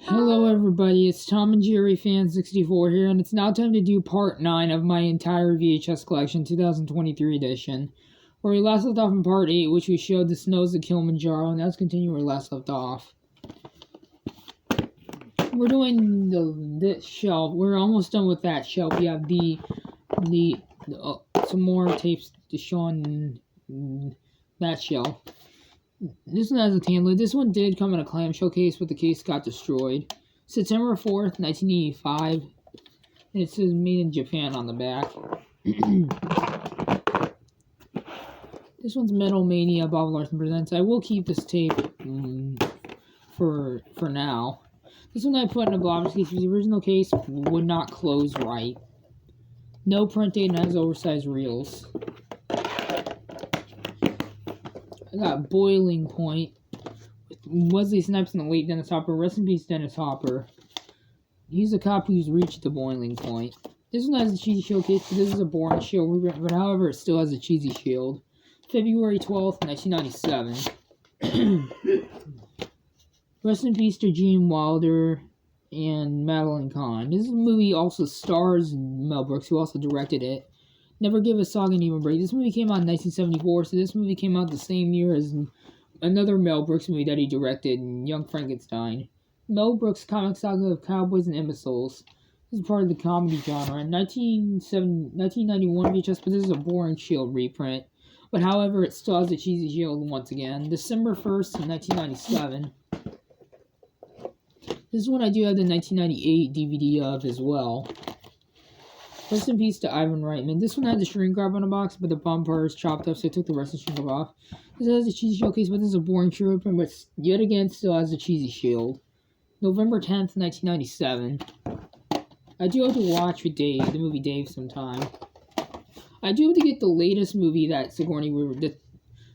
Hello everybody, it's Tom and Jerry Fan 64 here, and it's now time to do part 9 of my entire VHS Collection 2023 edition, where we last left off in part 8, which we showed the snows of Kilimanjaro, and let's continue where we last left off. We're doing this shelf. We're almost done with that shelf. We have some more tapes to show on that shelf. This one has a tan lid. This one did come in a clamshell case, but the case got destroyed. September 4th, 1985. And it says made in Japan on the back. This one's Metal Mania, Bob Larson Presents. I will keep this tape for now. This one I put in a Blob's case because the original case would not close right. No print date and has oversized reels. I got Boiling Point with Wesley Snipes and the late Dennis Hopper. Rest in peace, Dennis Hopper. He's a cop who's reached the boiling point. This one has a cheesy shield case, but this is a boring shield, but however, it still has a cheesy shield. February 12th, 1997. Rest in peace to Gene Wilder and Madeline Kahn. This movie also stars Mel Brooks, who also directed it. Never Give a Song an Even Break. This movie came out in 1974, so this movie came out the same year as another Mel Brooks movie that he directed, Young Frankenstein. Mel Brooks' comic saga of cowboys and imbeciles. This is part of the comedy genre. 1991 VHS, but this is a boring Shield reprint. But however, it still has a cheesy Shield once again. December 1st, 1997. This one I do have the 1998 DVD of as well. Rest in peace to Ivan Reitman. This one had the shrink wrap on the box, but the bumper is chopped up, so I took the rest of the shrink wrap off. This has a cheesy shield case, but this is a boring shield print, but yet again still has a cheesy shield. November 10th, 1997. I do have to watch with Dave, the movie Dave, sometime. I do have to get the latest movie that Sigourney Weaver, the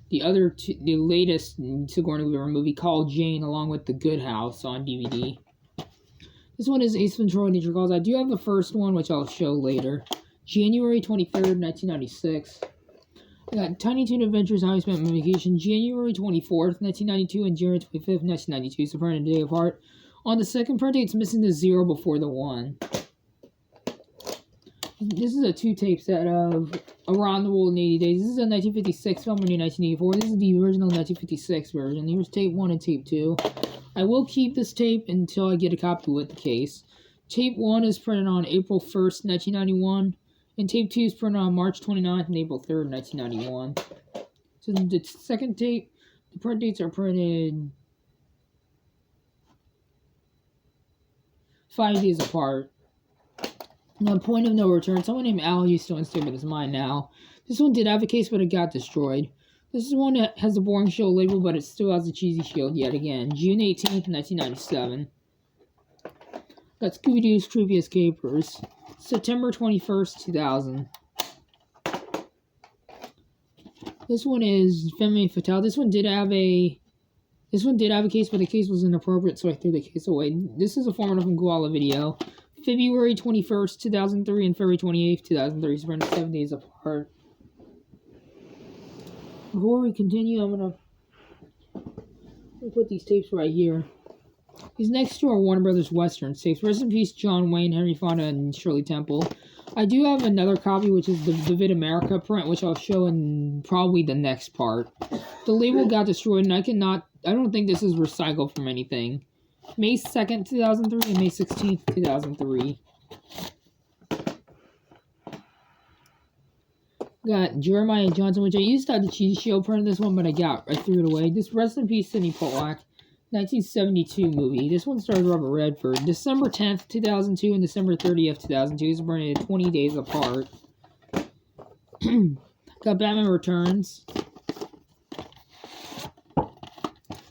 latest Sigourney Weaver movie called Jane, along with The Good House on DVD. This one is Ace Ventura: Nature Calls. I do have the first one, which I'll show later. January 23rd, 1996. I got Tiny Toon Adventures, How I Spent My Vacation. January 24th, 1992, and January 25th, 1992. So print a day apart. On the second print date, it's missing the 0 before the 1. This is a 2-tape set of Around the World in 80 Days. This is a 1956 film, new 1984. This is the original 1956 version. Here's tape 1 and tape 2. I will keep this tape until I get a copy with the case. Tape 1 is printed on April 1st, 1991, and tape 2 is printed on March 29th and April 3rd, 1991. So the second tape, the print dates are printed 5 days apart. Now, point of no return. Someone named Al used to own this tape, but it's mine now. This one did have a case, but it got destroyed. This is one that has a boring shield label, but it still has a cheesy shield yet again. June 18th, 1997. Got Scooby-Doo's Creepiest Capers. September 21st, 2000. This one is Femme Fatale. This one did have a case, but the case was inappropriate, so I threw the case away. This is a formative from Koala video. February 21st, 2003, and February 28th, 2003. So we're 7 days apart. Before we continue, I'm gonna put these tapes right here. These next two are Warner Brothers Western tapes. Rest in peace, John Wayne, Henry Fonda, and Shirley Temple. I do have another copy, which is the Vivid America print, which I'll show in probably the next part. The label got destroyed, and I don't think this is recycled from anything. May 2nd, 2003, and May 16th, 2003. Got Jeremiah Johnson, which I used to have the cheesy shield print of this one, but I threw it away. This Rest in Peace, Sidney Pollack, 1972 movie. This one stars Robert Redford. December 10th, 2002, and December 30th, 2002. It's printed 20 days apart. Got Batman Returns.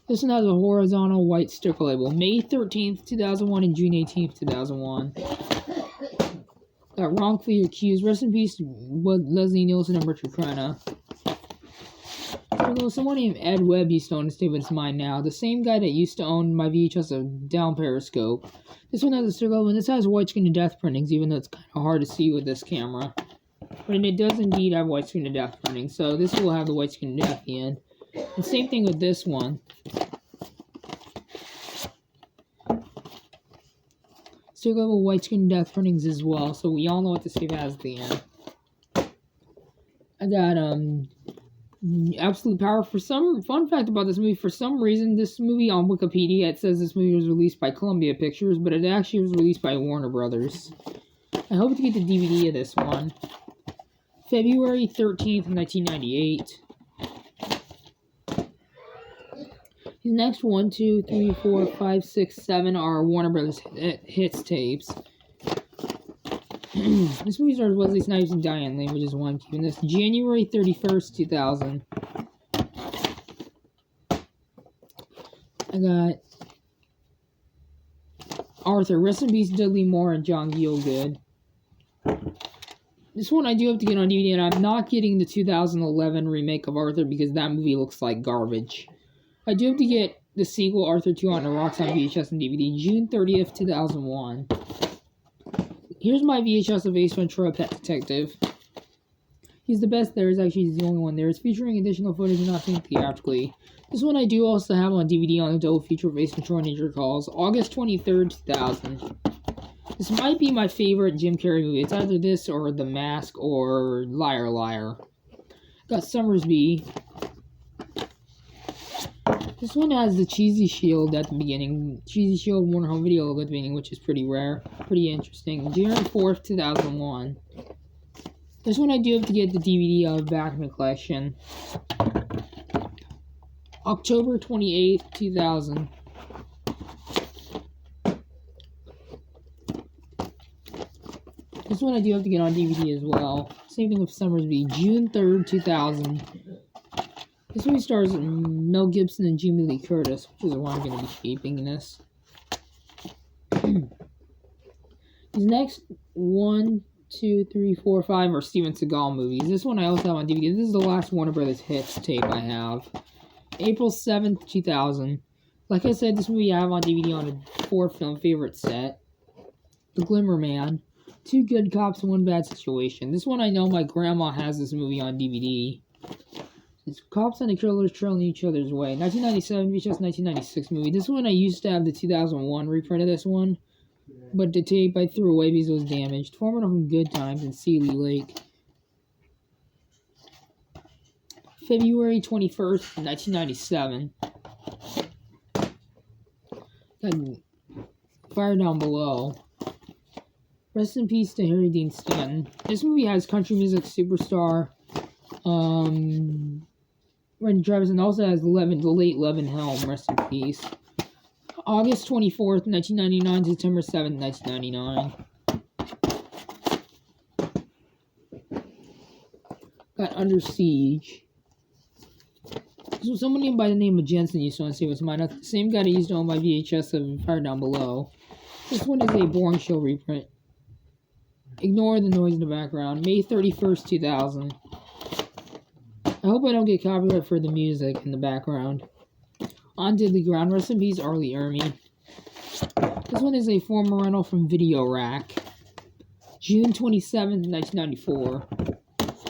This one has a horizontal white sticker label. May 13th, 2001, and June 18th, 2001. Got Wrongfully Accused. Rest in peace, Leslie Nielsen and Richard Crenna. Someone named Ed Webb used to own this tape, but it's mine now. The same guy that used to own my VHS of Down Periscope. This one has a sticker label, and this has white screen to death printings, even though it's kind of hard to see with this camera. But it does indeed have white screen to death printing, so this will have the white screen to death at the end. And same thing with this one. Still got widescreen death printings as well, so we all know what the save has at the end. I got Absolute Power. For some fun fact about this movie, for some reason this movie on Wikipedia it says this movie was released by Columbia Pictures, but it actually was released by Warner Brothers. I hope to get the DVD of this one. February 13th, 1998. These next 1, 2, 3, 4, 5, 6, 7 are Warner Brothers hits tapes. This movie stars Wesley Snipes and Diane Lane, which is why I'm keeping this. January 31st, 2000. I got Arthur. Rest in peace, Dudley Moore and John Gielgud. This one I do have to get on DVD, and I'm not getting the 2011 remake of Arthur because that movie looks like garbage. I do have to get the sequel, Arthur 2 on the Rocks, on VHS and DVD, June 30th, 2001. Here's my VHS of Ace Ventura: Pet Detective. He's the best there is, actually he's the only one there. It's featuring additional footage and not seen theatrically. This one I do also have on DVD on the double feature of Ace Ventura: Nature Calls, August 23rd, 2000. This might be my favorite Jim Carrey movie. It's either this or The Mask or Liar Liar. Got Summersby. This one has the Cheesy Shield at the beginning. Cheesy Shield Warner Home Video logo at the beginning, which is pretty rare. Pretty interesting. January 4th, 2001. This one I do have to get the DVD of back in the collection. October 28th, 2000. This one I do have to get on DVD as well. Same thing with Summersby. June 3rd, 2000. This movie stars Mel Gibson and Jamie Lee Curtis, which is why I'm going to be keeping this. These next 1, 2, 3, 4, 5 are Steven Seagal movies. This one I also have on DVD. This is the last Warner Brothers hits tape I have. April 7th, 2000. Like I said, this movie I have on DVD on a 4-film favorite set. The Glimmer Man. 2 Good Cops and 1 Bad Situation. This one I know my grandma has this movie on DVD. It's cops and the killers trailing each other's way. 1997 VHS 1996 movie. This one I used to have the 2001 reprint of this one, but the tape I threw away because it was damaged. Foreman from Good Times in Sealy Lake. February 21st, 1997. Got Fire Down Below. Rest in peace to Harry Dean Stanton. This movie has country music superstar Randy Travis, and also has the late Levin Helm. Rest in peace. August 24th, 1999, September 7th, 1999. Got Under Siege. So somebody by the name of Jensen used to want to see what's mine. That's the same guy that used to own my VHS of Fire Down Below. This one is a Boring Show reprint. Ignore the noise in the background. May 31st, 2000. I hope I don't get copyright for the music in the background. On Deadly Ground. Rest in peace, Arlie Ermey. This one is a former rental from Video Rack. June 27th, 1994.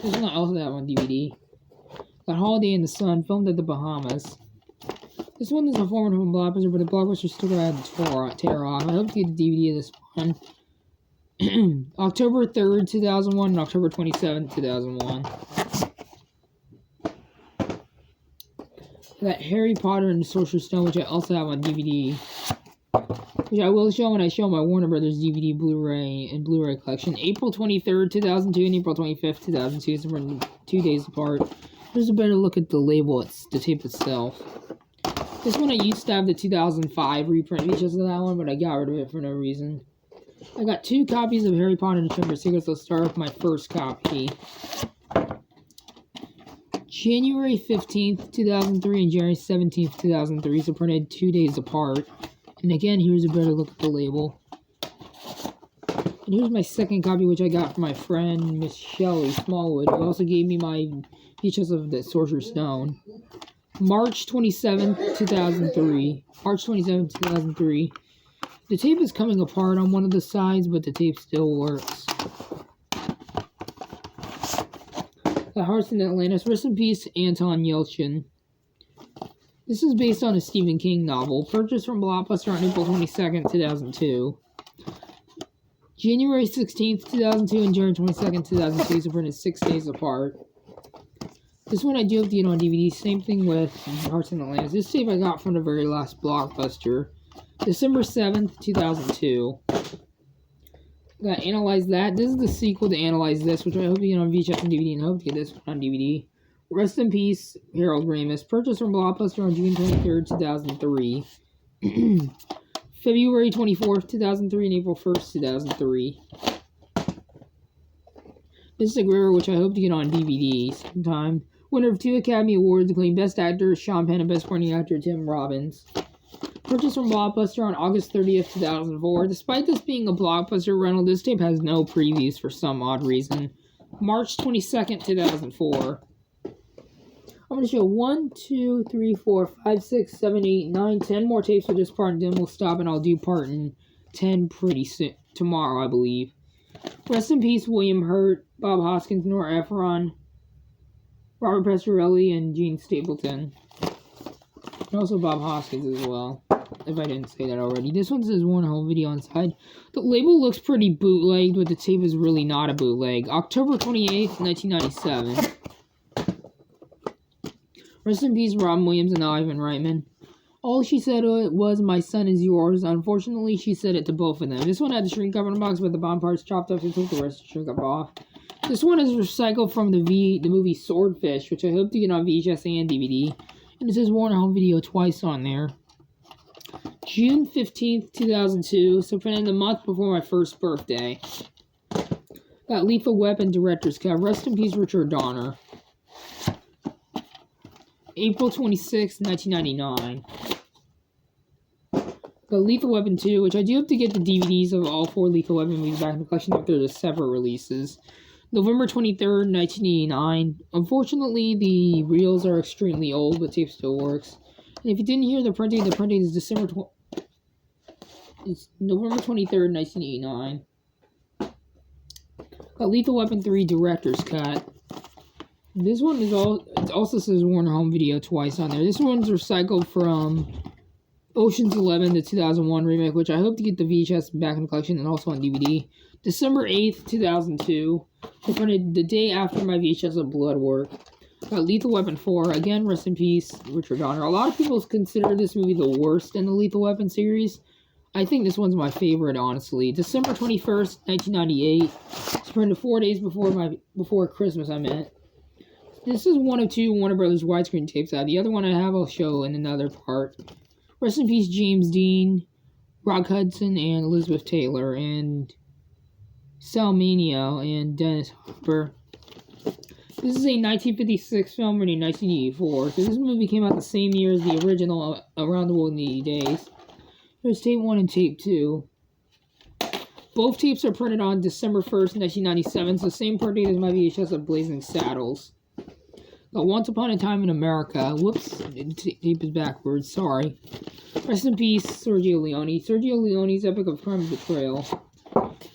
This one I also have on DVD. Got Holiday in the Sun, filmed at the Bahamas. This one is a former from Blockbuster, but the Blockbuster still got to tear off. I hope to get the DVD of this one. October 3rd, 2001, and October 27th, 2001. I got Harry Potter and the Sorcerer's Stone, which I also have on DVD. Which I will show when I show my Warner Brothers DVD, Blu-ray, and Blu-ray collection. April 23rd, 2002, and April 25th, 2002. So we're 2 days apart. Here's a better look at the label, it's the tape itself. This one I used to have the 2005 reprint features of that one, but I got rid of it for no reason. I got 2 copies of Harry Potter and the Chamber of Secrets. Let's start with my first copy. January 15th, 2003 and January 17th, 2003. So printed 2 days apart. And again, here's a better look at the label. And here's my second copy, which I got from my friend Miss Shelley Smallwood, who also gave me my features of the Sorcerer's Stone. March 27th, 2003. March 27th, 2003. The tape is coming apart on one of the sides, but the tape still works. The Hearts in Atlantis. Rest in peace, Anton Yelchin. This is based on a Stephen King novel, purchased from Blockbuster on April 22nd, 2002. January 16th, 2002 and January 22nd, 2002, so printed 6 days apart. This one I do have to get on DVD. Same thing with Hearts and Atlantis. This tape I got from the very last Blockbuster. December 7th, 2002. Gotta analyze that. This is the sequel to Analyze This, which I hope you get on VHS and DVD, and I hope to get this one on DVD. Rest in Peace, Harold Ramis. Purchased from Blockbuster on June 23rd, 2003. February 24th, 2003, and April 1st, 2003. Mystic River, which I hope to get on DVD sometime. Winner of 2 Academy Awards, including Best Actor Sean Penn and Best Supporting Actor Tim Robbins. Purchased from Blockbuster on August 30th, 2004. Despite this being a Blockbuster rental, this tape has no previews for some odd reason. March 22nd, 2004. I'm going to show 1, 2, 3, 4, 5, 6, 7, 8, 9, 10 more tapes for this part, and then we'll stop and I'll do part 10 pretty soon. Tomorrow, I believe. Rest in Peace, William Hurt, Bob Hoskins, Nora Ephron, Robert Pescarelli, and Gene Stapleton. And also Bob Hoskins as well, if I didn't say that already. This one says Warner Home Video inside. The label looks pretty bootlegged, but the tape is really not a bootleg. October 28th, 1997. Rest in Peace, Robin Williams and Ivan Reitman. All she said was, "My son is yours." Unfortunately, she said it to both of them. This one had the shrink up in the box, but the bottom parts chopped up, so took the rest of the shrink up off. This one is recycled from the movie Swordfish, which I hope to get on VHS and DVD. And it says Warner Home Video twice on there. June 15th, 2002, so printed the month before my first birthday. Got Lethal Weapon Director's Cut. Rest in Peace, Richard Donner. April 26th, 1999. Got Lethal Weapon 2, which I do have to get the DVDs of all 4 Lethal Weapon movies back in the collection if they're the separate releases. November 23rd, 1989. Unfortunately, the reels are extremely old, but tape still works. And if you didn't hear the printing is it's November 23rd, 1989. Got Lethal Weapon 3 Director's Cut. This one is it also says Warner Home Video twice on there. This one's recycled from Ocean's 11, the 2001 remake, which I hope to get the VHS back in the collection and also on DVD. December 8th, 2002. I printed the day after my VHS of Blood Work. Got Lethal Weapon 4. Again, rest in peace, Richard Donner. A lot of people consider this movie the worst in the Lethal Weapon series. I think this one's my favorite, honestly. December 21st, 1998. It's printed 4 days before Christmas, I meant. This is one of 2 Warner Brothers widescreen tapes. The other one I have I'll show in another part. Rest in peace, James Dean, Rock Hudson, and Elizabeth Taylor, and Sal Mineo, and Dennis Hopper. This is a 1956 film written in 1984. So this movie came out the same year as the original Around the World in 80 Days. There's tape 1 and tape 2. Both tapes are printed on December 1st, 1997, so same part date as my VHS of Blazing Saddles. Got Once Upon a Time in America. Whoops, the tape is backwards, sorry. Rest in peace, Sergio Leone. Sergio Leone's Epic of Crime and Betrayal.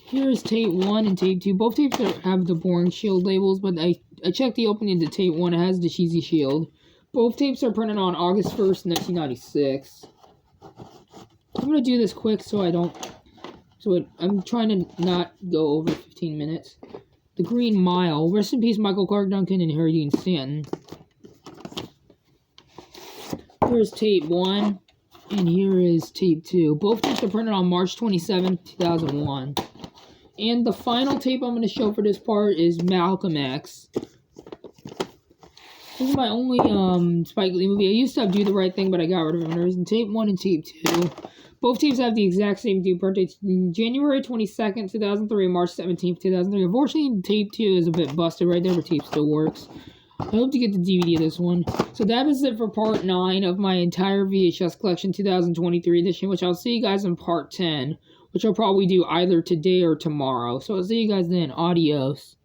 Here is tape 1 and tape 2. Both tapes have the boring shield labels, but I checked the opening to tape 1. It has the cheesy shield. Both tapes are printed on August 1st, 1996. I'm going to do this quick I'm trying to not go over 15 minutes. The Green Mile. Rest in peace, Michael Clark Duncan and Harry Dean Stanton. Here's tape 1, and here is tape 2. Both tapes are printed on March 27, 2001. And the final tape I'm going to show for this part is Malcolm X. This is my only Spike Lee movie. I used to have Do the Right Thing, but I got rid of it for no reason. Tape 1 and tape 2. Both tapes have the exact same due birth dates. January 22nd, 2003, March 17th, 2003. Unfortunately, tape 2 is a bit busted right there, but tape still works. I hope to get the DVD of this one. So that is it for part 9 of my entire VHS Collection 2023 edition, which I'll see you guys in part 10, which I'll probably do either today or tomorrow. So I'll see you guys then. Adios.